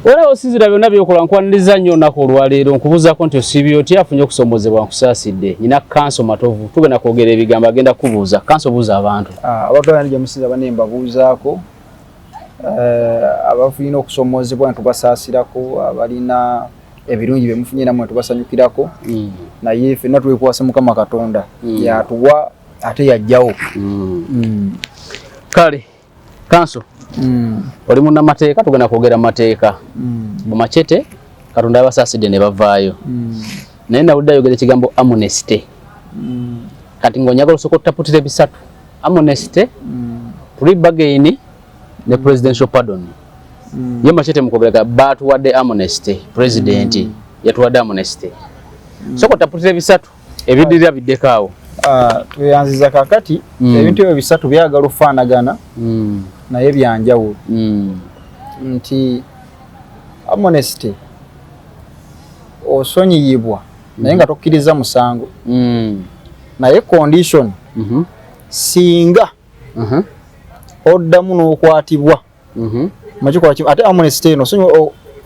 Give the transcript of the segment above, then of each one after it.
Wala osizira byonna byokola nkwaniriza nnyo olunaku olwaleero nkubuuzaako nti osibye otya afunye okusomozebwa nkusaasidde nyina kanso matovu tugenda kwogera ebigambo agenda kubuuza kanso buuza abantu abantu abandi gye musinza bane mbabuuzaako abafulina okusomozebwa ntubasaasirako abalina ebirungi bye mufunye namwe tubasanyukirako naye ffenna twekwase Mukama Katonda yatuwa ate yajjawo kale kanso oli munnamateeka tugenda kwogera mateeka bamachete Katonda yabasaasidde ne bavaayo naye nawulidde ayogera ekigambo amnesty kati ng'onyagala osooka otaputira bisatu amnesty plea again ne presidential pardon ye machete mukwogera baatuwadde amnesty president yatuwadde amnesty sooka otaputira bisatu ebiddirira biddekaawo tweyanziza kakati ebintu ebyo bisatu byagala okufaanagana naye byanjawulo nti amnesty osonyiyibwa naye nga tokkiriza musango naye condition singa oddamu n'okwatibwa mukikola kimu ate amnesty eno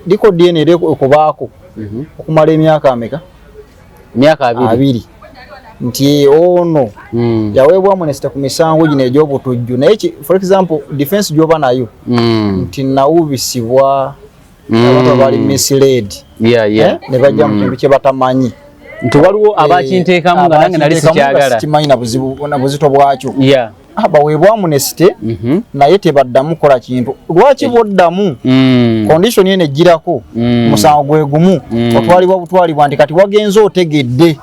liko DNA eri okubaako okumala emyaka ameka myaka 2 nti ono yaweebwa amnesty ku misango gino egy'obutujju naye for example defense gyoba nayo nti nawubisibwa abantu bali misled ne bajja mu kintu kye batamanyi nti waliwo abakinteekamu nga nange nali sikyagala kimanyi na buzito bwakyo baweebwa amnesty naye tebaddamu kukola kintu lwaki boddamu condition yene ejjirako musango gwe gumu otwalibwa butwalibwa nti kati wagenze otegedde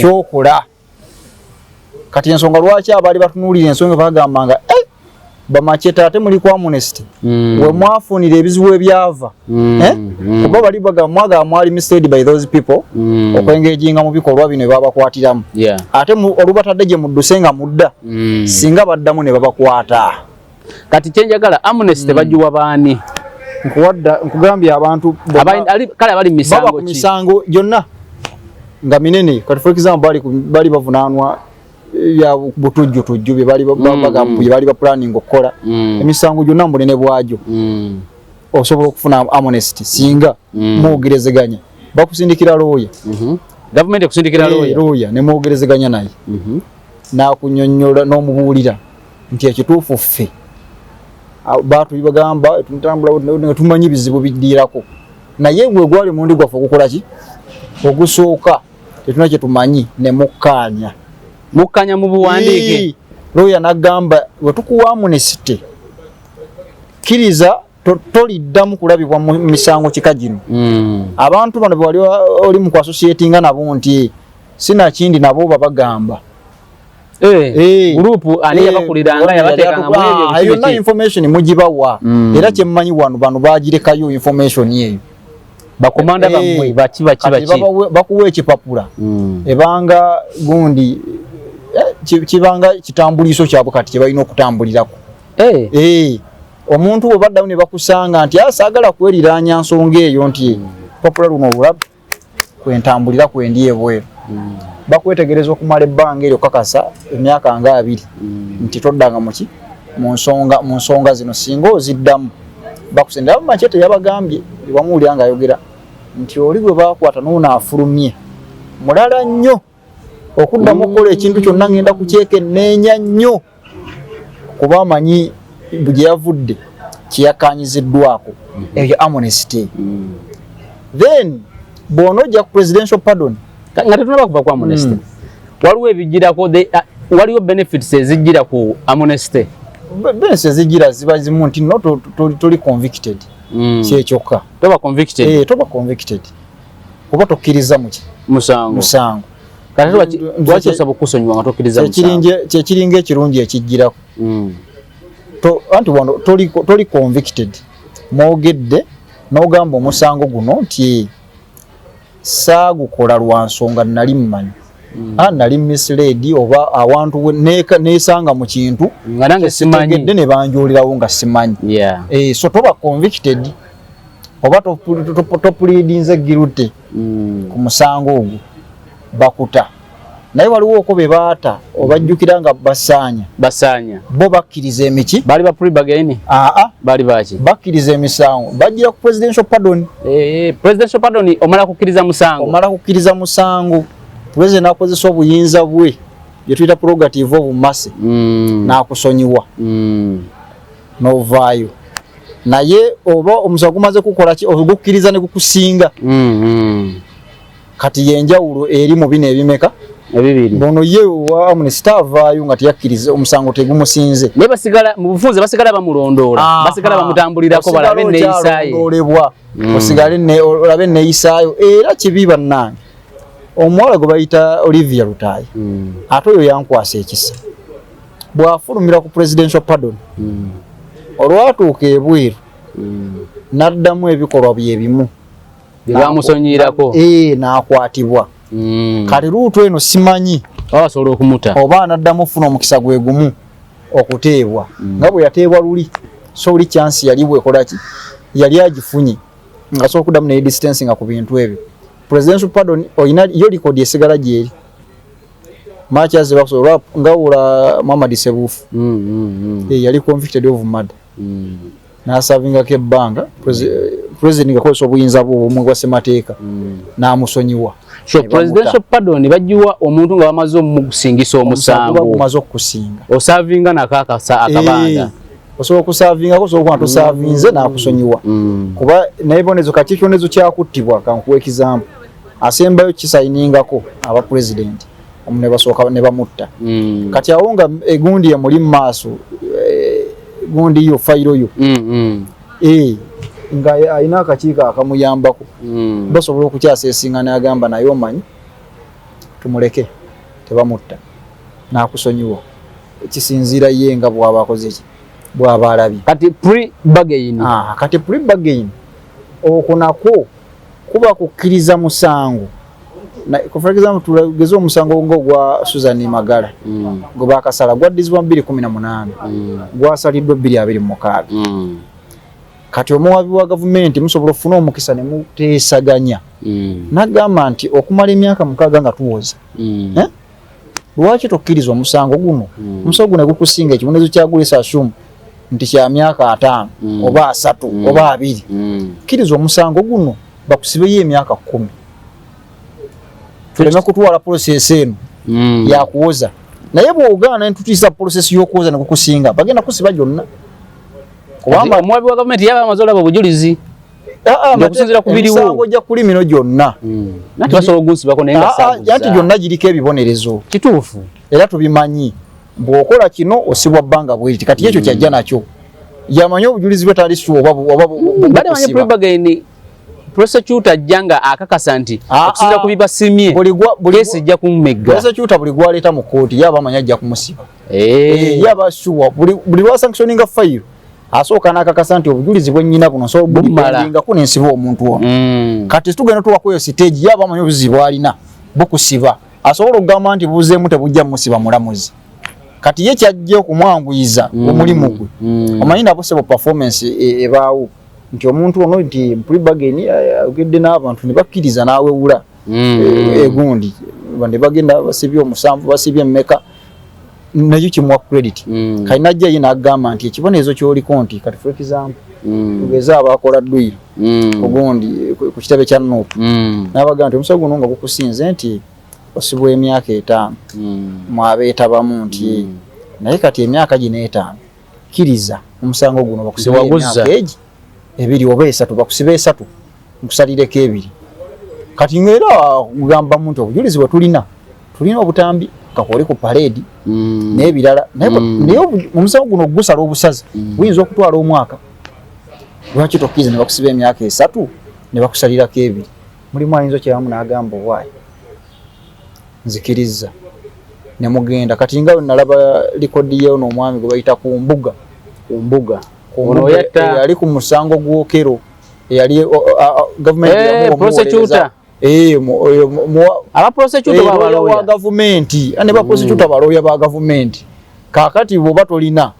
kyokola kati ensonga lwaki abaali batunuulira ensonga bagambanga bamachete ate muli kwa amnesty we mwafunira ebizibu ebyava kuba bali bagamba mwali misled by those people okwengeejinga mu bikolwa bino babakwatiramu ate olubatadde gye mudduse nga mudda singa baddamu ne babakwata kati kyenjagala amnesty bagiwa baani nkugambye abantu kale abali misango ki misango gyonna nga minene kati for example bali bavunaanwa ya butujju bye bali bagambye bali ba planning okukola emisango gyonna munene bwajo osobola okufuna amnesty singa mugerezeganya bakusindikira lawyer government ekusindikira lawyer ne mugerezeganya naye na kunyonnyola n'omubuulira nti ekituufu ffe baatu bagamba tutambula ne tumanyi bizibu biddirako naye gwe gwali mundi gwaffe okukola ki ogusooka tetuna kye tumanyi ne mukkanya mu buwandiike lawyer nagamba we tukuwa amnesty kiriza toliddamu kulabibwa mu misango kika gino abantu bano bwe wali oli mu associatinga nabo nti sinakindi nabo babagamba group ani yabakuliranga yabateekanga mu ebyo ayo na information mugibawa era kyemmanyi wano bano bagirekayo information yeyo bakomanda bamwe baki bakuwa ekipapula ebanga gundi kibanga kitambuliso kyabwe kati kyebalina okutambulirako omuntu obaddamu ne bakusanga nti asaagala kweriranya nsonga eyo nti papula luno obulabe kwentambulira kwendi ebweru bakwetegereza okumala ebbanga eryo kakasa emyaka nga 2 nti toddanga muki mu nsonga zino singa oziddamu bakusendera machete yabagambye bamuwulira nga ayogera nti oli gwe bakwata n'onaafulumye mulala nnyo okuddamu okukola ekintu kyonna ngenda kukyekenneenya nnyo kuba amanyi bwe yavudde kiyakanyiziddwako eyo amnesty then bw'onojja ku presidential pardon nga tetunaba kuva ku amnesty waliwo ebijjirako waliwo benefits ezijjira ku amnesty benefits ezijjira ziba zimu nti no toli convicted kyekyokka toba convicted kuba tokkiriza muki musango kati lwaki osaba okusonyiwa nga tokkiriza musango kyekiringa ekirungi ekijjirako anti wano toli convicted mwogedde n'ogamba omusango guno nti saagukola lwa nsonga nali mmanyi nali misled oba awantu neesanga mu kintu nga nange simanyi ne banjoolerawo nga simanyi so toba convicted oba topleadinze guilty ku musango ogwo bakuta naye waliwo oko be baata obajjukira nga basanya bo bakkiriza emiki bali ba pre-bargain bali baki bakkiriza emisango bajjira ku presidential pardon presidential pardon omala kukkiriza musango president akozesa obuyinza bwe bye tuyita prerogative obumase n'akusonyiwa novaayo naye oba omusango gumaze kukola ki ogukkiriza ne gukusinga kati yenjawulo eri mu bino ebimeka ebibiri bono ye wa Amnesty avaayo nga teyakkiriza omusango tegumusinze ne basigala mu bufunze basigala bamulondoola basigala bamutambulirako balabe neeyisaayo osigale olabe neeyisaayo era kibi bannange omuwala gwe bayita Olivia Lutayi ate oyo yankwasa ekisa bw'afulumira ku presidential pardon olwatuuka ebweru n'addamu ebikolwa bye bimu byebamusonyiirako n'akwatibwa kati luutu eno simanyi basobola okumuta oba anaddamu ofuna omukisa gwe gumu okuteebwa nga bwe yateebwa luli so oli chance yali bwekolaki yali agifunye nga so okuddamu ne distance nga ku bintu ebyo presidential pardon oyina yo record esigala gyeri match as bakusobola nga ula Muhammad Sebufu yali convicted of murder n'asavinga ke banga president ngakozesa obuyinza bwo omugwa semateeka n'amusonyiwa. So presidential pardon bajiwa omuntu nga bamaze omusingisa omusango bamaze okusinga osavinga nakakasa akabanga osobola okusavinga ko osobola kwantu savinze n'akusonyiwa kuba nayibonezo kati kyonezo kyakuttibwa kankuwa example asembayo kisayiningako aba president omune basooka ne bamutta kati awonga egundi ya muri maaso gundi yo fayiro yo nga ayina akakiika akamuyambako basobola okukyasa esingana agamba naye omanyi tumuleke tebamutta n'akusonyiwa ekisinziira ye nga bw'aba akoze ki bw'aba alabye kati pre-bargain okunako kuba kukkiriza musango for example tulageza omusango gwa Susan Magala gwe bakasala gwaddizibwa 2018 gwasaliddwa 2026 kati omuwabi wa gavumenti musobola okufuna omukisa ne muteesaganya nagamba nti okumala emyaka 6 nga tuwoza lwaki tokkiriza omusango guno omusango guno gukusinga ekibonezo kyagulisa assume nti kya myaka 5 oba 3 oba 2 kkiriza omusango guno bakusibeyo emyaka 10 tulema kutwala process eno ya kuwoza naye bw'ogaana ntutiisa process y'okuwoza ne kukusinga bagenda kusiba gyonna kubanga omwabi wa gavumenti yaba amazola babujulizi okusinzira ku biriwo emisango gya kulimino gyonna nati basobola ogunsibako naye nga saabuza anti gyonna giriko ebibonerezo kituufu era tubimanyi bw'okola kino osibwa bbanga bw'eriti kati ekyo kyajja nakyo yamanyi obujulizi bwe tandisi oba bamanyi pre-bargain prosecutor janga akakasa nti okusinzira ku bibasimye kesi ejja kumumegga prosecutor buli gwaleeta mu kooti yaba amanyi ajja kumusiba yaba sure buli lwa sanctioninga file asooka n'akakasa nti obujulizi bwennyina buno so bulinga kunensiba omuntu ono kati tugenda tuwakoyo stage yaba amanyi obuzizi bwalina bukusiba asobola okugamba nti buzeemu tebujja musiba mulamuzi kati ye kyajja okumwanguyiza omulimu gwe omanyi nabo sebo performance ebaawo nti omuntu ono nti pre-bargain agedde n'abantu ne bakkiriza n'awewula egundi bane bagenda basibye omusanvu basibye mmeka nayo kimuwa credit kali najja ye n'agamba nti ekibonerezo ky'oliko nti kati for example tugeze abakola ddwiro ogundi ku kitabe kya Nuupu n'abagamba nti omusango guno nga gukusinze nti osibwa emyaka 5 mwabeetabamu nti naye kati emyaka gino 5 kkiriza omusango guno bakusiba emyaka egi 2 oba 3 bakusiba 3 nkusalireko 2 kati ngera kugamba muntu obujulizi bwe tulina obutambi kakole ku parade n'ebirala naye omusango guno gusala obusazi buyinza okutwala omwaka lwaki tokkiriza ne bakusiba emyaka 3 ne bakusalirako 2 mulimu ayinza kyawamu n'agamba owaayi nzikiriza ne mugenda kati nga nalaba likodi yeyo n'omwami gwe bayita ku mbuga ono yali ku musango gwokero yali government prosecutor aba prosecutor ba government ane ba prosecutor baloya ba government kakati bo batolina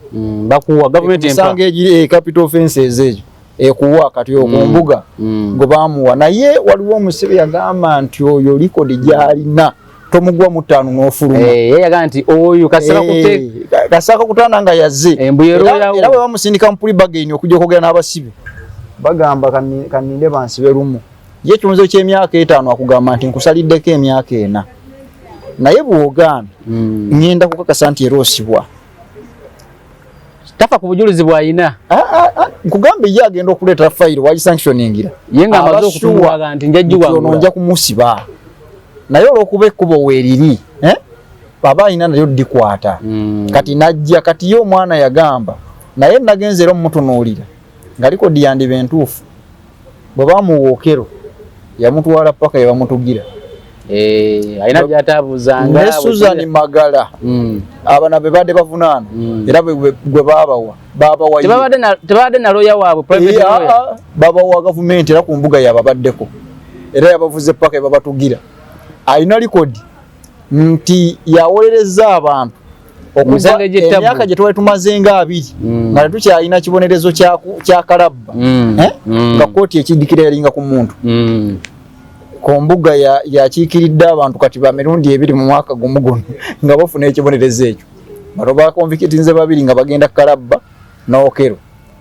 bakuwa government musango ejiri capital offenses ejo ekuwa kati yo ku mbuga ngo bamuwa naye waliwo omusibe yagamba nti oyo likodi gyalina tomugwa mu 5 n'ofuluma yaga nti oyo kasaka kutana nga yazze embuyero yawo era bwe bamusindika mu puli bageni okujja okogera n'abasibe bagamba kaninde bansibe lumu ye kimuzo ky'emyaka 5 akugamba nti nkusaliddeko emyaka 4 naye bw'ogaana ngenda kukakasa nti era osibwa tafa ku bujulizi bw'ayina nkugambe ye agenda okuleeta fayiro wagisanctioningira ye nga amaze okutumbwaga nti njaggiwangula nja kumusiba naye olw'okuba ekkubo weeriri baba ayina nayo ddikwata kati najja kati ye omwana yagamba naye nagenze era omutunuulira ngaliko diyandiba entuufu bwe bamuwookero yamutwala paka ye bamutugira ayina byatabuuzanga ne Susan Magala abana be badde bavunaana era gwe babawa tebadde na lawyer waabwe private lawyer babawa government era ku mbuga yababaddeko era yabavuze paka yabatugira ayina record nti yawolereza abantu okuza emyaka gye twali tumaze nga 2 nga tukyalina kibonerezo kya kalabba nga kooti ekiddikira yalinga ku muntu ku mbuga yakiikiridde abantu kati ba mirundi 2 mu mwaka gumu guno nga bafuna ekibonerezo ekyo bano bakonvikitinze 2 nga bagenda kalabba n'okero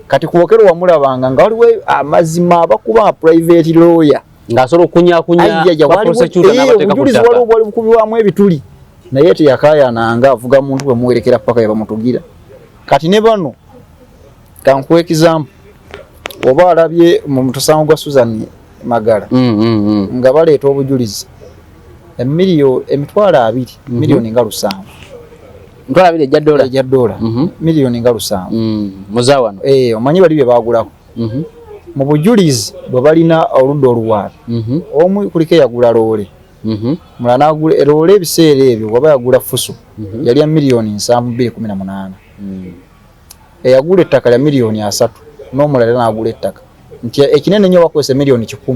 kati ku okero wamulabanga nga waliwo amazima abakuba private lawyer ngasobola okunyakunya prosecutor n'abateeka ku ttaka wali bukubibwamu ebituli naye teyakaayananga avuga muntu bwe muwerekera paka yabamutugira kati ne bano kankuwa example oba alabye mu musango gwa Susan Magala nga baleeta obujulizi emitwalo 2 miliyoni nga 7 ntwala 2 ejja dola miliyoni nga 7 muzawano omanyi bali bye baagulako mu bujulizi bwe balina oludda oluwaala omu kuliko yagula loole mulala n'agula loole ebiseera ebyo waba yagula fuso yali ya miliyoni 7,218 eyagula ettaka lya miliyoni 3 n'omulala n'agula ettaka nti ekinene nnyo bakozesa miliyoni 10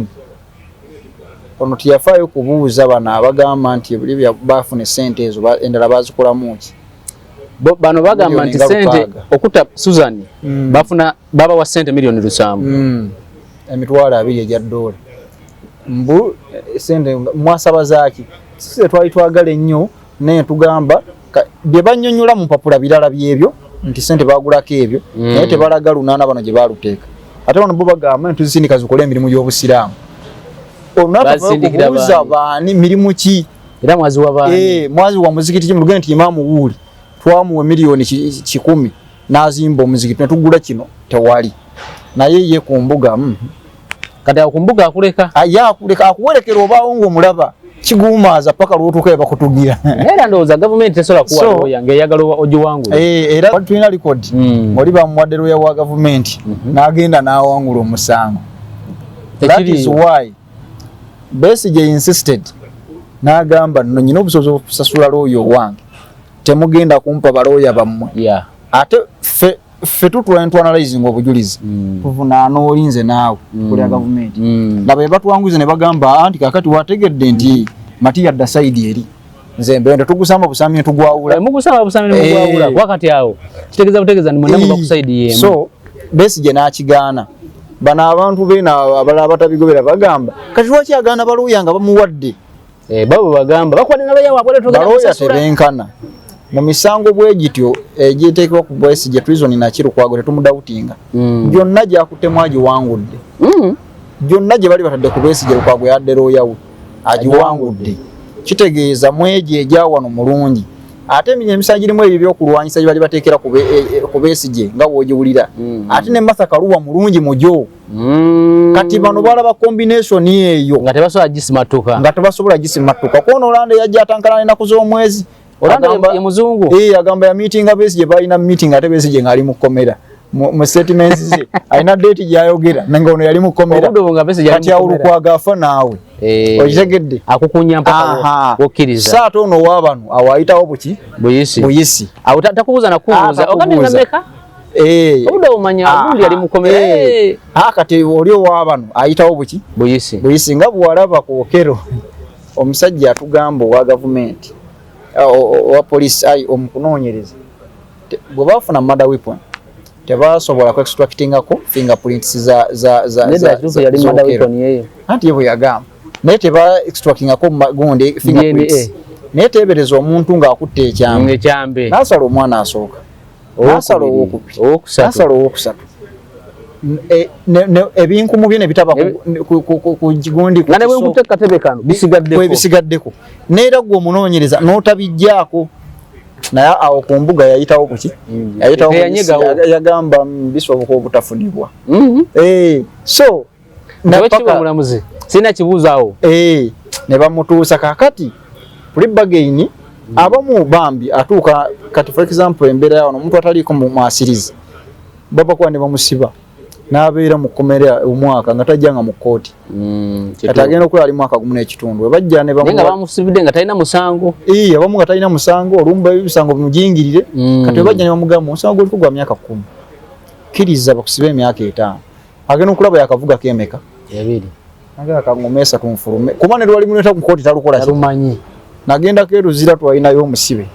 ono tiyafaayo kubuuza bano abagamba nti buli bafuna sente ezo endala bazikolamu ki bano bagamba nti sente okuta Susan bafuna baba wa sente miliyoni 7 emitwalo 2 ejja dola mbu sente mwasaba zaki sisi twali twagala ennyo naye tugamba bye bannyonnyola mu mpapula birala byebyo nti sente bagulako ebyo naye tebalaga lunaana bano gye baaluteeka ate bano bo bagamba nti tuzisindika zikola emirimu gy'obusiraamu onaatakubuuza baani mirimu ki era mwazi wa baani mwazi wa muzikiti kimulugende nti Imaamu Wuuli twamuwe miliyoni 10 n'azimba omuzikiti netugula kino tewali naye ye ku mbuga kati akumbuga akuleka akuleka akuwerekera obaawo ng'omulaba kiguumaaza paka lw'otuuka bakutugira era ndowooza gavumenti tesobola kuwa lawyer ng'eyagala ogiwangula era tulina likodi oli bamuwadde lawyer wa gavumenti n'agenda n'awangula omusango that is why Besigye insisted n'agamba nno nyina obusobozi okusasula lawyer wange temugenda kumpa balawyer bammwe ate ffe tutwanalyzing obujulizi tuvunaana olinze naawe kulya gavumenti nga be batwanguze ne bagamba nti kakati wategedde nti mati yadda saidi eri nze mbende tugusamba busami tugwawula mugusamba busami mugwawula wakati awo kitegeza ni mwenna muba ku saidi yemu so Besigye n'akigaana bano abantu beena abalala batabigobera bagamba kati lwaki agaana balawyer nga bamuwadde babo bagamba bakwadde nalawyer waabwe balawyer tebenkana mu misango bwegityo egyeteekebwa ku Besigye prison na Kirukwago tetumudawutinga gyonna gyakutemu agiwangudde gyonna gye bali batadde ku Besigye Lukwago yadde lawyer we agiwangudde kitegeeza mweje ejja wano mulungi ate emisango girimu ebyo by'okulwanyisa gye bali bateekera ku Besigye nga bw'ogiwulira ate ne Martha Karua mulungi mujyo kati bano balaba combination eyo nga tebasobola gisimatuka kwono Orlando yajja atankalana ennaku z'omwezi Orlando ye muzungu agamba ya meeting Besigye balina meeting ate Besigye ng'ali mu komera mu statements ze alina date gyayogera nange ono yali mu komera kati awulukwaga afa naawe okitegedde akukunya mpaka wokkiriza saate ono wabano awayitawo buki buyisi awo takubuuza nakubuuza ogambye nameka obuda omanya agundi yali mu komera kati oli owabano ayitawo buki buyisi nga bwalaba ku okero omusajja atugamba owa gavumenti owa polisi omukunoonyereza bwe bafuna murder weapon tebasobola ku extractingako fingerprints anti yebwe yagamba naye teba extractingako gundi fingerprints netebereza omuntu ng'akutte ekyambe n'asala omwana asooka n'asala owokusatu ebinkumu bye ne bitaba ku gigundi bisigaddeko neera gwe omunoonyereza n'otabijjaako naye awo ku mbuga yayitawo kuki yagamba bisoboka obutafunibwa so mulamuzi sina kibuuzaawo ne bamutuusa kakati pulibagaini abamu bambi atuuka kati for example embeera yawo omuntu ataliiko muasirizi babakuba ne bamusiba n'abeera mu kkomera omwaka nga tajjanga mu kkooti kati agenda okulala mwaka gumu n'ekitundu webajja ne bamusibidde nga talina musango abamu nga talina musango olumba ebisango bimujingirire kati webajja ne bamugamba omusango guliko gwa myaka 10 kkiriza bakusibe emyaka 5 agenda okulaba yakavuga kemeka 2 agenda kangomesa tumfulume kuba ne lwali muneta ku kkooti talukola talumanyi nagenda keruzira twalinayo omusibe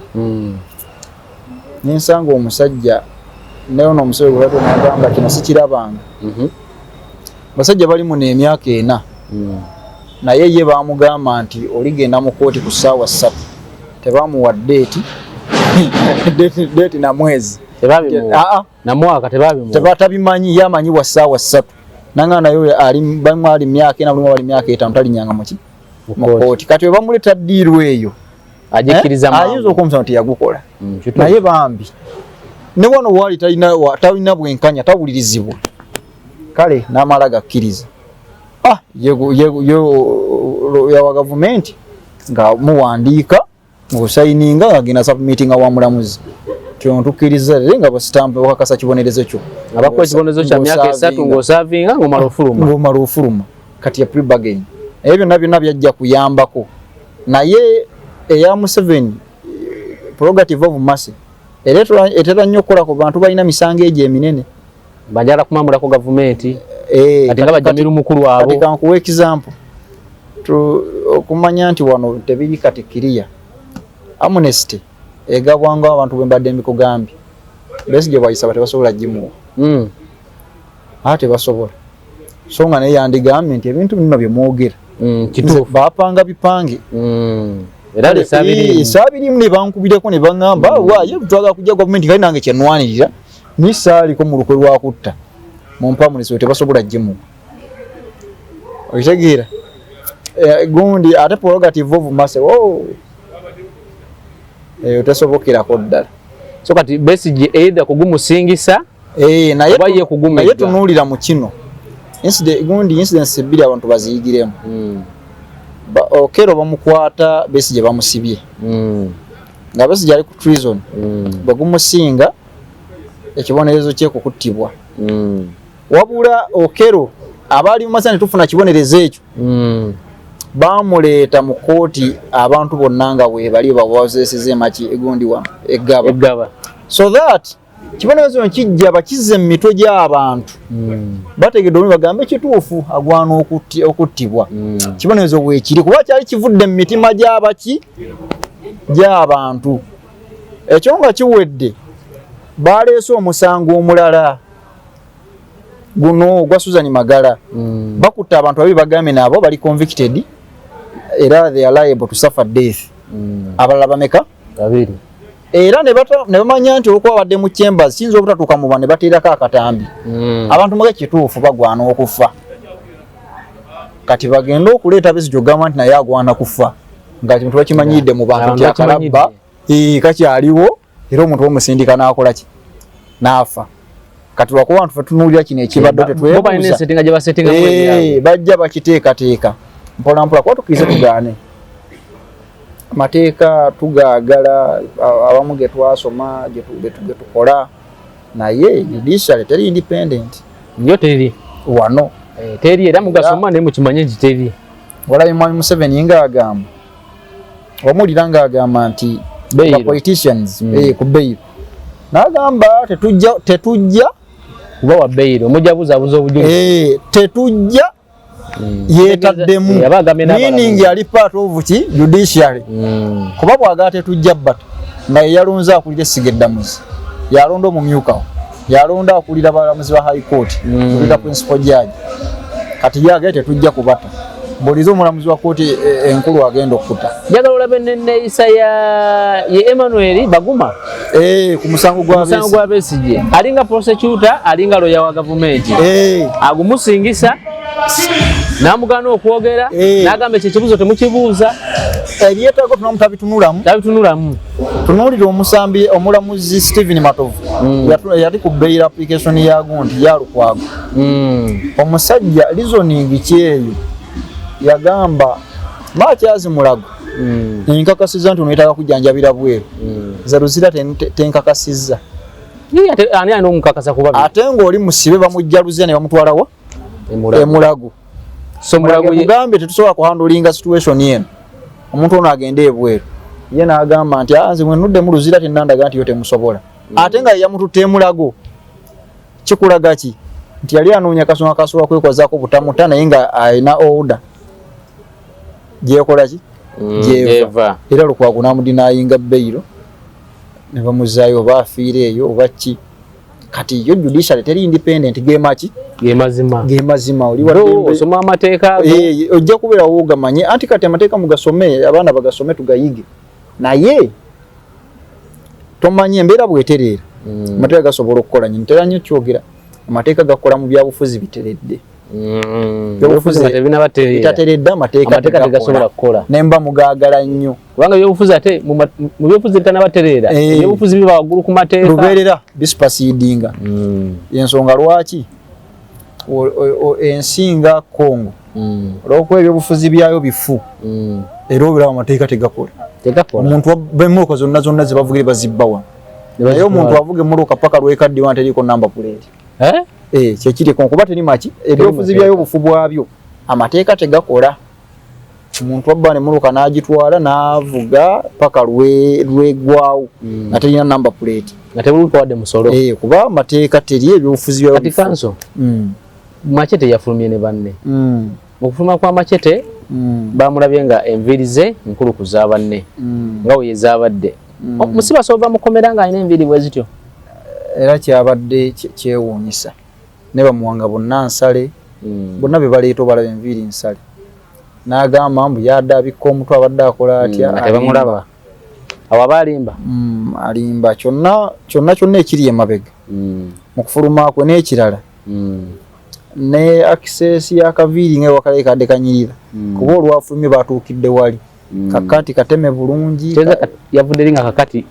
n'ensanga omusajja nayo n'omusibe gwe batugamba kino sikirabanga basajja bali mu n'emyaka 4 naye ye baamugamba nti oligenda mu kkooti ku ssaawa 3 tebamuwa deeti na mwezi na mwaka tebatabimanyi yamanyibwa ssaawa 3 nanga nayo ali myaka 4 bali myaka 5 talinyanga mu kkooti kati we bamuleta ddiiru eyo ayinza okumusa nti yagukola naye bambi ne wano wali talina bwenkanya tawulirizibwa kale n'amala gakkiriza yawa gavumenti nga muwandiika ng'osayininga ng'agenda submitinga wa mulamuzi kyontukkiriza ere nga basitampa bakakasa kibonerezo kyo abakola ekibonerezo kya myaka 3 ng'osaavinga ng'omala ofuluma kati ya prebagain ebyo byonna byajja kuyambako naye eya Museveni prerogative of mercy etera nnyo okukola ku bantu balina misango egyo eminene bajala kumamulako gavumenti kati nga bajja miru mukulu abo kati kankuwa example okumanya nti wano tebiri kati kiriya amnesty egabwanga abantu bwe mbadde mbikugambye Besigye bwayisaba tebasobola gimuwa ate basobola so nga naye yandigambye nti ebintu bino bye mwogera bapanga bipange era esabirimu ne bankubireko ne baŋŋamba waaye twagala kujja gavumenti kali nange kyenwanirira nisaaliko mu lukwe lwakutta mumpamunisi tebasobola gimuwa okitegeera gundi ate prerogative of mercy tesobokerako ddala so kati Besigye either kugumusingisa naye tunuulira mu kino gundi incidents ebbiri abantu baziyigiremu Okero bamukwata Besigye bamusibye nga Besigye ali ku treason bagumusinga ekibonerezo kye kukuttibwa wabula Okero abali mu masani tufuna kibonerezo ekyo bamuleeta mu kkooti abantu bonna nga bwe bali babawozeseze maki egundi wa eggaba so that kibonerezo nkijja bakize mu mitwe gy'abantu bategedde olumi bagambe kituufu agwana okuttibwa kibonerezo bwekiri kuba kyali kivudde mu mitima gy'abantu ekyo nga kiwedde baleese omusango omulala guno gwa Susan Magala bakutta abantu babiri bagambe nabo bali convicted era they are liable to suffer death abalala bameka babiri era ne bamanya nti olwokuba badde mu chambers kiyinza obutatuuka mu bane bateerako akatambi abantu muge kituufu bagwana okufa kati bagenda okuleeta Besigye ogamba nti naye agwana kufa nga kintu bakimanyidde mu bantu nti akalabba kakyaliwo era omuntu omusindika n'akola ki n'afa kati lwakuba abantu fetunuulira kino ekibadde tetwebuuza bajja bakiteekateeka mpola mpola kuba tukirize tugaane amateeka tugaagala abamu ge twasoma ge tukola naye judiciary teri independent nyo teri wano teri era mugasoma naye mukimanye nti teri walabe Mwami Museveni ng'agamba wamulira ng'agamba nti politicians ku bail n'agamba tetujja kuba wa bail omujjabuzabuza obujulizi tetujja yetaddemu meaning ali part of ki judiciary kuba bwagala tetujja bata nga yalonza akulira Sigeddamuzi yalonda omumyukawo yalonda akulira abalamuzi ba high court kulira principal judge kati yagete tetujja kubata bolizo omulamuzi wa kkooti enkulu agenda okuta. Njagala olabe n'enneeyisa ye Emmanuel Baguma ku musango gwa Besigye alinga prosecutor alinga lawyer wa gavumenti agumusingisa namugana okwogera n'agamba ekyo ekibuuzo temukibuuza ebyetaago tabitunulamu tunuulira omusambi omulamuzi Stephen Matovu yali ku bail application ya Gundi ya Lukwago omusajja reasoning kyeyo yagamba Matyazi Mulago enkakasiza nti onetaka kujjanjabira bweru zaruzira tenkakasizza ani ano omukakasa kuba ate ng'oli musibe bamujjaluzia ne bamutwalawa Mulago so Mulago yagambye tetusobola kuhandolinga situation yeno omuntu ono agende ebweru ye n'agamba nti nze bwe nnudde mu luzira tennandaga nti yo temusobola ate nga yamututte Mulago kikulaga ki nti yali anoonya kasonga kasobola kwekwazaako butamuta naye nga ayina order gyekola ki gyeva era Lukwago n'amudinayinga beyiro ne bamuzaayo oba afiire eyo oba ki kati yo judicial teri independent gemazima oli osoma amateeka ojja kubeera wogamanye anti kati amateeka mugasome abaana bagasome tugayige naye tomanye embeera bwetereera amateeka gasobola okukola nyo ntera nnyo kyogera amateeka gakola mu byabufuzi biteredde bitateredde amateeka tegasobola kukola nemba mugagala nnyo kubanga byobufuzi ate mu byobufuzi bitanabatereera ebyobufuzi biba waggulu ku mateeka lubeerera bisupasidinga yensonga lwaki ensinga Congo olwokuba ebyobufuzi byayo bifu era obiraba amateeka tegakola omuntu b'emmoloka zonna zebavugire bazibbawa naye omuntu avuga emmoloka paka lwekaddiwa nteriiko namba plate kyekiriko kuba teri maki ebyobufuzi byayo obufu bwabyo amateeka tegakola omuntu abba n'emmoloka n'agitwala n'avuga paka lwegwawo nga terina namba plate nga tebulikuwadde musolo kuba amateeka teri ebyobufuzi byayo kati kanso Machete yafulumye ne banne okufuluma kwa Machete bamulabye nga enviiri ze nkulu ku za banne nga we yezaabadde musiba sova mukomera nga alina enviiri bwe zityo era kyabadde kyewuunyisa ne bamuwanga bonna nsale bonna be baleeta obalaba enviiri nsale n'agamba mbu yadde abikka omutwe abadde akola atya tebamulaba awo aba alimba kyonna ekiri emabega mu kufuluma kwe n'ekirala ne access ya kaviiri nga wakale kadde kanyirira kuba olwafulumye batuukidde wali kakati kateme bulungi yavudde linga kakati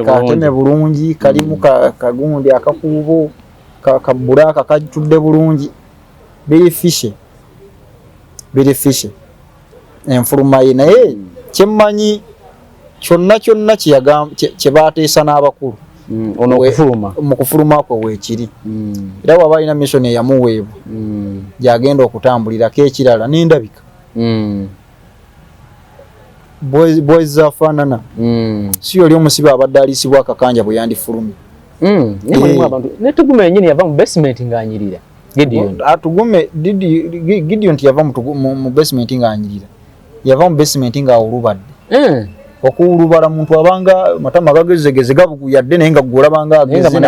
kateme bulungi kalimu kagundi akakuubo kabulaka kajutudde bulungi biri fishe enfuluma ye naye kyemmanyi kyonna kye baateesa n'abakulu ono okufuluma mu kufuluma kwe weekiri era waba alina mission eyamuweebwa gyagenda okutambulirako ekirala n'endabika boys zafaanana si yoli omusibe abadde alisibwa akakanja bwe yandifulumye netuguma yenyini yava mu basement ng'anyirira Gideon tiyava mu basement ng'anyirira yava mu basement ng'awulubadde okuwulubala muntu abanga matama gagezegeze gabuguyadde naye nga gwolabanga ageze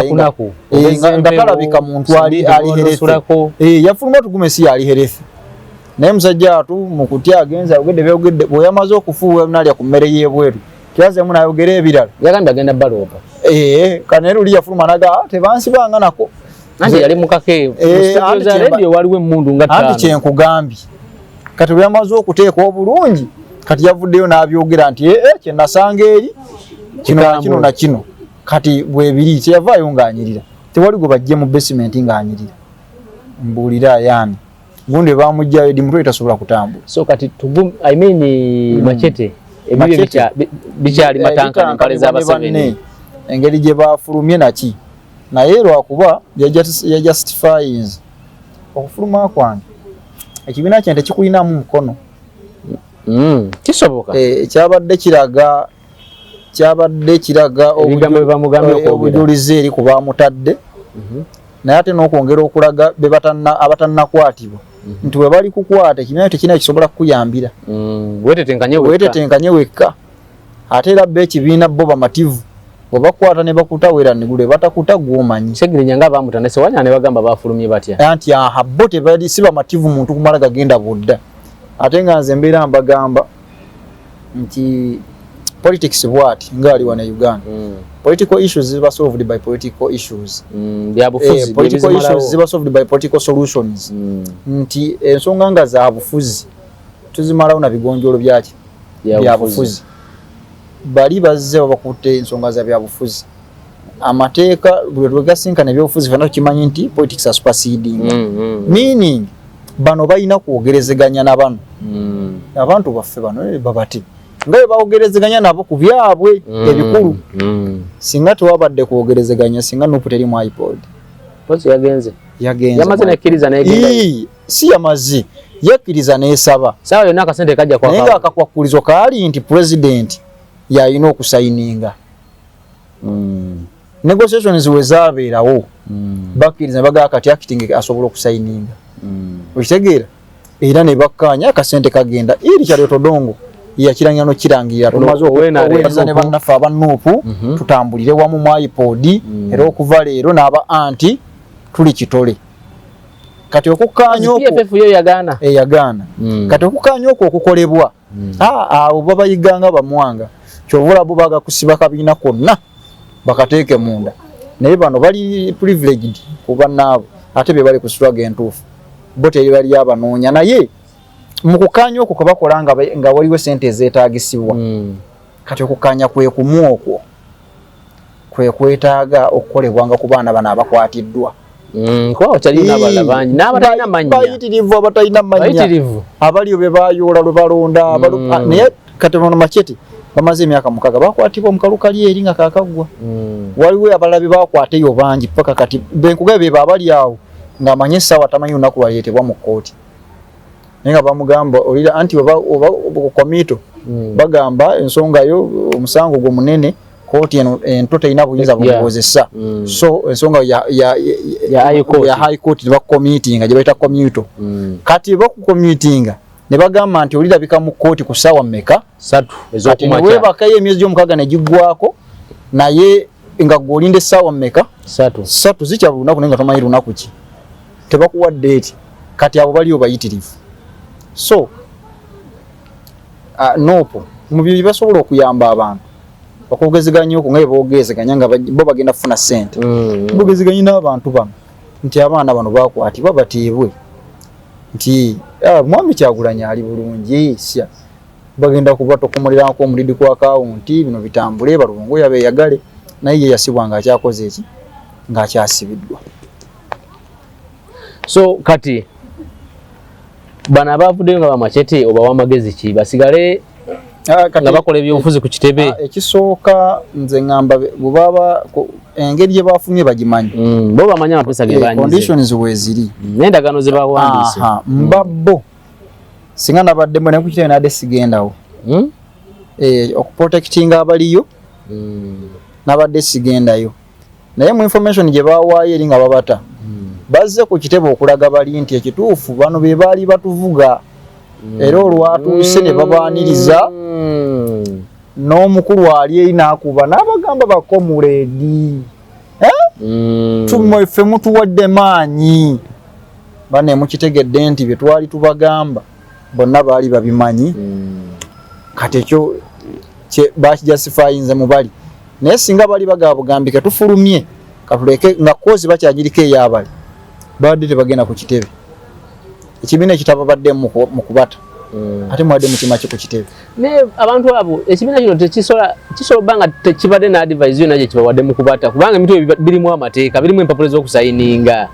nga talabika muntu ali herefe yafuluma tugume si ali herefe naye musajja atu mu kutya agenza ogedde byogedde bw'oyamaze okufuuwa nalya ku mmere y'ebweru kyazemu n'ayogera ebirala yagambye agenda baloopa kanero oli yafuluma naga tebansibanga nako anti yali mukake za radio waliwo emmundu nga ttaano anti kyenkugambye kati bw'yamaze okuteeka obulungi kati yavuddeyo n'abyogera nti kye nasanga eri kino na kino kati bwebiri kyeyavaayo ng'anyirira tewali gwe bajje mu basement ng'anyirira mbuulira yani gundi bamujjayo edi mutwe etasobola kutambula so kati Machete ebyo bikyali matankane mpale z'abaseveni engeri gye bafulumye naki naye lwakuba yajustifyinze okufuluma kwange ekibiina kye tekikulinamu mukono kisoboka kyabadde kiraga obujulizi eri ku bamutadde naye ate n'okwongera okulaga abatannakwatibwa nti bwe bali kukwata ekibiina tekirina kisobola kukuyambira weetetenkanye wekka ate era bba ekibiina bo bamativu bwe bakwata ne bakutawera negule batakuta gw'omanyi segirinya nga bamutanda sewanya ne bagamba bafulumye batya anti bo tebali si bamativu muntu kumala gagenda budda ate nga nze mbeera mbagamba nti politics bwati ngali wana Uganda political issues ziba solved by political issues political issues ziba solved by political solutions nti ensonga nga za bufuzi tuzimalawo na bigonjolo byaki bya bufuzi bali bazze bakutte ensonga za bya bufuzi amateeka bwe twegasinkana ebyobufuzi fana tukimanyi nti politics are superseding meaning bano balina kwogerezeganya na bano abantu baffe bano babati ngaye baogerezeganya nabo ku byabwe ebikulu singa tewabadde kwogerezeganya singa nupu teri mu iPod pozi yagenze yamaze nakiriza naye si yamaze yakiriza nesaba sawa yona akasente kajja kwa nenga akakwakulizo kali nti president yayina okusayininga negotiations wezabeerawo bakiriza baga kati acting asobola okusayininga okitegeera era ne bakkanya akasente kagenda iri kyali todongo yakirangano kirangira tumaze okuweza ne bannafe abanuupu tutambulire wamu mu iPod era okuva leero n'aba anti tuli kitole kati okukanya okwo yo yagana yagana kati okukanya okwo okukolebwa abo babayiganga bamwanga kyovula bo baga kusiba kabina konna bakateeke munda naye bano bali privileged kuba nabo ate be bali ku struggle entuufu bote bali abanoonya naye mukukanya okwo kubakola nga waliwo sente zeetaagisibwa kati okukanya kwe kumu okwo kwe kwetaaga okukolebwanga ku baana bano abakwatiddwa kwa chalina bala banyi n'abalina manya bayitirivu abatalina manya abaliyo be bayoola lwe balonda naye kati bano Machete bamaze emyaka mukaga bakwatibwa mu kalukali eri nga kakagwa waliwo abalabi bakwateyo bangi paka kati benkugabe be abali awo ng'amanye sawa tamanyi unaku waleetebwa mu kooti nenga bamugamba olira anti oba komito bagamba ensonga yo omusango gwo munene kooti ento teyina buyinza bumukozesa so ensonga ya high court ba committee nga gyebayita komito kati bakukomitinga ne bagamba nti olira bika mu kooti ku ssaawa mmeka 3 ez'okumakya webakayo emyezi gy'omukaga ne giggwako naye nga gw'olinde essaawa mmeka 3 zikyaba lunaku naye nga tomanyi lunaku ki tebakuwa date kati abo baliyo bayitirivu so nopo mubiri basobola okuyamba abantu okugezeganya okwo ngaye boogezeganya nga bo bagenda kufuna ssente boogezeganya n'abantu bano nti abaana bano bakwatibwa bateebwe nti mwami Kyagulanyi ali bulungi sya bagenda kuba tokumulirako omulidi kwa akawunti bino bitambule balungo yabe yagale naye ye yasibwa nga akyakoze eki nga akyasibiddwa so kati bana bavuddeyo nga bamachete oba wamagezi ki basigale nga bakola ebyobufuzi ku kitebe ekisooka nze ngamba bubaba engeri gye bafumye bagimanyi bo bamanya amapesa ge banyize conditions weziri n'endagano ze bawandiise mbabbo singa nabaddemu ne ku kitebe nadde sigendawo okuprotectinga abaliyo nabadde sigendayo naye mu information gye bawaayo eri nga babata bazze ku kitebe okulaga bali nti ekituufu bano be baali batuvuga era olwatuuse ne babaaniriza n'omukulu ali eri n'akuba n'abagamba bakomuledi tumwe ffe mutuwadde maanyi bane mukitegedde nti bye twali tubagamba bonna baali babimanyi kati ekyo bakijustifyinze mu bali naye singa bali bagabugambike tufulumye katuleke nga kozi bakyagiriko ey'abali badde tebagenda ku kitebe ekibiina ekitababadde mu kubata ate mwadde mukima ki ku kitebe ne abantu abo ekibiina kino tekisobola banga tekibadde na advice yo naje kibawadde mu kubata kubanga emitwe birimu amateeka birimu empapula z'okusayininga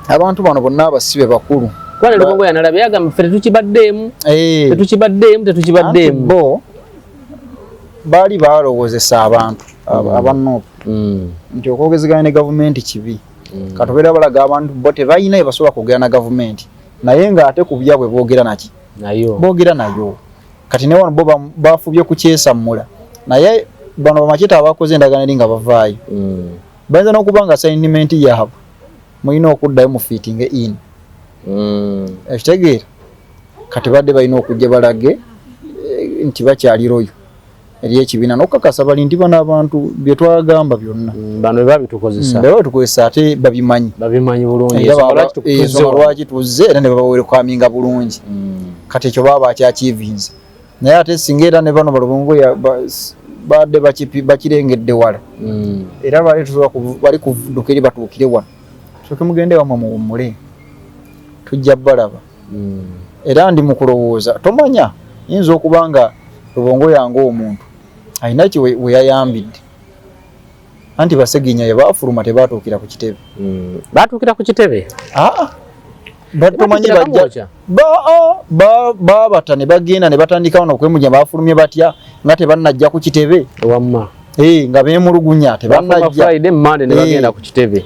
abantu bano bonna abasibe bakulu kwane Lukongo yanalabye yagamba ffe tetukibaddeemu bo baali balowoozesa abantu abannopu nti okwogezeganya ne gavumenti kibi katubeera balaga abantu bo tebalina bye basobola kwogera na gavumenti naye ng'ate ku byabwe boogera naki boogera nayo kati ne wano bo bafubye kukyesammula naye bano bamachete abakoze endagaano eri nga bavaayo bayinza n'okuba nga assignment yaabwe mulina okuddayo mu fitting in ekitegeera kati badde balina okujja balage nti bakyaliroyo eri ekibiina n'okukakasa bali nti bano abantu bye twagamba byonna bano babitukozesa ate babimanyi bulungi ensonga lwaki tuzze era ne babawekaminga bulungi kati ekyo baba achievings naye ate singa era ne bano balubongo ya badde bakirengedde wala era bali kuvudukira batuukire wano soke mugende wamwe muwummule tujja balaba era ndi mukulowooza tomanya yinza okubanga lubongo yange omuntu ayina ki we yayambidde anti baseginya yabafuluma tebatuukira ku kitebe batuukira ku kitebe batumanyi bajja babata ne bagenda ne batandika wano okwemujja bafulumye batya nga tebannajja ku kitebe wamma nga beemulugunya tebannajja Friday Monday ne bagenda ku kitebe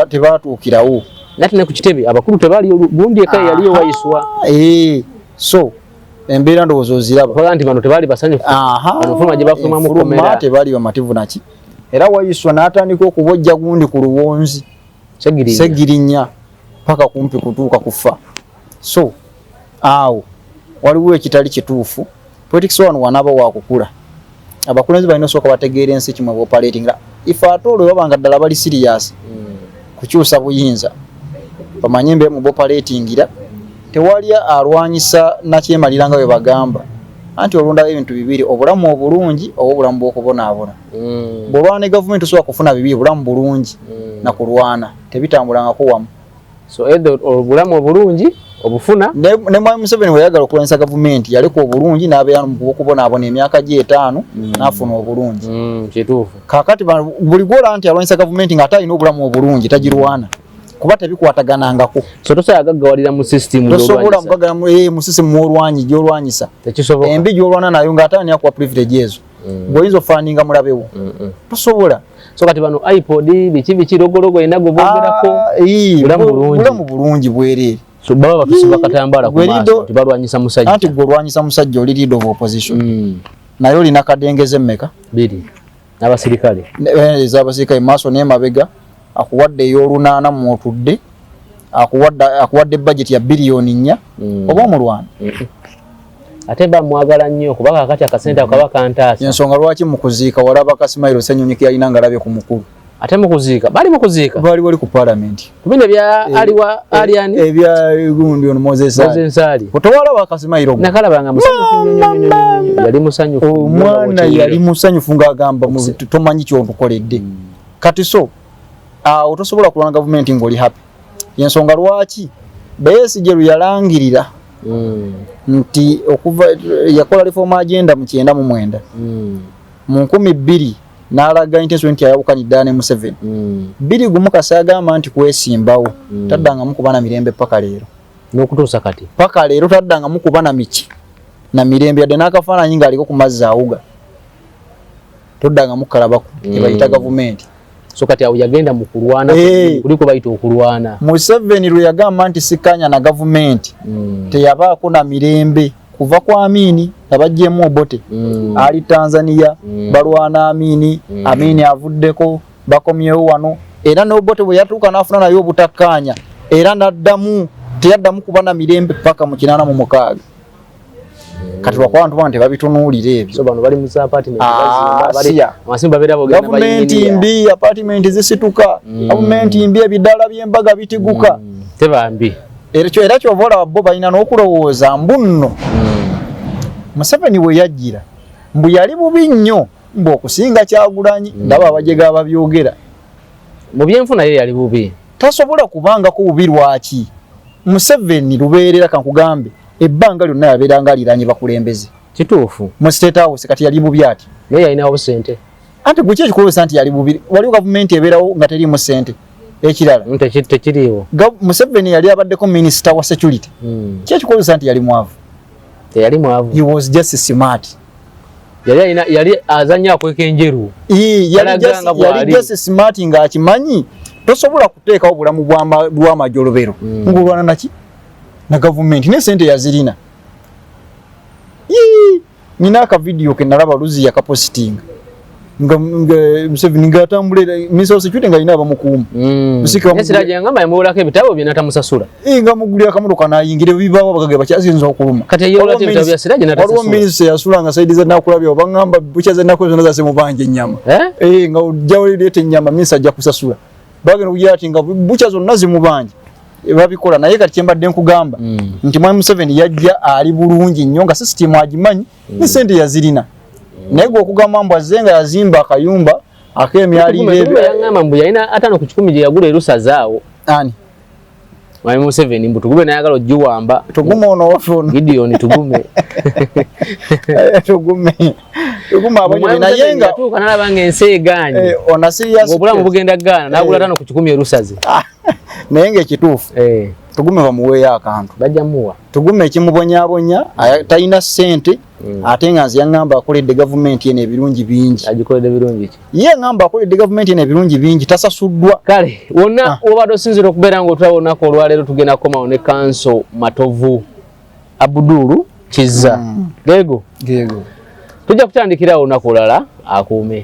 tebatuukirawo nati ne ku kitebe abakulu tebali gundi eka yaliyo wayiswa so embeera ndowooza oziraba kola nti bano tebali basanyufu abafuluma gye bafuluma mu komera tebali bamativu naki era wayiswa n'atandika okubojja gundi ku luwonzi segirinya paka kumpi kutuuka kufa so awo waliwo ekitali kituufu politics wano wanaba wakukula abakulembeze balina osooka bategeera ensi kimwe boperating ife ate olwo babanga ddala bali serious kukyusa buyinza bamanye mbe mu boperatingira tewali alwanyisa nakyemalira nga bwe bagamba anti olonda ebintu bibiri obulamu obulungi oba obulamu bw'okubonaabona bw'olwana ne gavumenti osobola kufuna bibiri bulamu bulungi na kulwana tebitambulangako wamu so obulamu obulungi obufuna ne Mwami Museveni we yagala okulwanyisa gavumenti yaleka obulungi n'abeera mu bw'okubonaabona emyaka gye 5 n'afuna obulungi kituufu kaakati buli gwola nti alwanyisa gavumenti ng'ate alina obulamu obulungi tagirwana kuba tebikwataganangako so tosobola gaggawalira mu system tosobola mugagala mu system mwolwanyi gyolwanyisa embi gyolwana nayo ng'ate ani akuwa privilege ezo bw'oyinza ofaninga mulabewo tosobola so kati bano iPod biki logologo enago bogerako bulamu bulungi bwereere so baba batusiba katambala ku maaso tibalwanyisa musajja anti gwolwanyisa musajja oli leader of opposition naye olina kadengeze mmeka biri n'abasirikale ez'abasirikale maaso n'emabega akuwadde ey'olunaana mwotudde akuwadde budget ya biliyoni 4 oba omulwana ate bamwagala nnyo kuba kakati akasente akaba kantaasa ensonga lwaki mukuziika walaba Kasimairo Ssenyonyi yalina ngalabe ku mukulu ate mukuziika bali wali ku parliament kubine bya aliwa aliani ebya gundi ono Moses Nsali otowala Kasimairo nakalabanga musanyufu yali musanyufu omwana yali musanyufu ng'agamba tomanyi kyontukoledde kati so otosobola kulwana gavumenti ng'oli happy yensonga lwaki Besigye yalangirira nti okuva yakola reform agenda mu 99 mu 2000 n'alaga intention nti ayawukanidde ne Museveni biri gumu kasagamba nti kwesimbawo taddanga mukuba na mirembe paka leero n'okutuusa kati paka leero taddanga mukuba na miki na mirembe yadde n'akafaananyi ng'aliko ku mazzi awuga toddanga mukalabako tebayita gavumenti so kati awo yagenda mu kulwana kuliko bayita okulwana Museveni lwe yagamba nti sikanya na gavumenti teyabaako na mirembe kuva kwa Amini abajjemu Obote ali Tanzania balwana Amini avuddeko bakomyewo wano era n'Obote bwe yatuuka n'afuna nayo obutakkaanya era teyaddamu kuba na mirembe paka mu 86 kati lwakwa bantu bante babitunuulira ebyo so bano bali mu apartment bali amasimba beera bogenda gavumenti mbi apartment zisituka gavumenti mbi ebidala by'embaga bitiguka tebambi era kyovola bo balina n'okulowooza mbunno Museveni we yajjira mbu yali bubi nnyo mbu okusinga Kyagulanyi ndaba abajega ababyogera mu byenfuna ye yali bubi tasobola kubangako bubi lwaki Museveni lubeerera kankugambe ebbanga lyonna yabeeranga aliranye bakulembeze kituufu mu State House kati yali bubi ati naye yalinawo sente anti gwe kyekikubisa nti yali bubi waliwo gavumenti ebeerawo nga teriimu sente ekirala tekiriiwo Museveni yali abaddeko minisita wa security kyekikubisa nti yali mwavu teyali mwavu he was just smart yali azanya akweka enjeru yali just smart ng'akimanyi tosobola kuteekawo bulamu bw'amajolobero ng'olwana naki na gavumenti ne sente yazirina nina akavidiyo ke nalaba luzi yakapositinga nga Museveni ng'atambulira minister of security nga yina abamukuuma yangamba yamulako ebitabo bye natamusasula nga mugulira akamotoka nayingira ebibaawo abagage bakyasinza okuluma waliwo minisita yasula nga saidi zennakulabya obagamba bukya zennaku zonna zase mubanja ennyama nga ojjawo leeta ennyama minisita ajja kusasula bagenda kugira ati nga bukya zonna zimubanja babikola naye kati kyembadde nkugamba nti Mwami Museveni yajja ali bulungi nnyo nga system agimanyi ne sente yazirina naye gwe okugamba mbu azenga yazimba akayumba ak'emyalire yangamba mbu yalina 5 ku 10 gye yagula erusa zaawo ani Mwami Museveni mbu tugume nayagala ogiwamba tugume ono wafono Gideon tugume tugume abonye naye nga tuuka nalaba ng'ensi eganye ona serious obulamu bugenda gaana nagula 5 ku 10 erusa ze naye ng'ekituufu tugume bamuweeyo akantu bajja muwa tugume ekimubonyabonya talina ssente ate nga nze yaŋŋamba akoledde gavumenti eno ebirungi bingi agikoledde birungi ki ye ŋŋamba akoledde gavumenti eno ebirungi bingi tasasuddwa kale wonna wabadde osinzira okubeera ng'otulaba olunaku olwaleero tugenda kukomawo ne kanso Matovu Abdul Kizza Gego Gego tujja kutandikirawo olunaku olulala akuume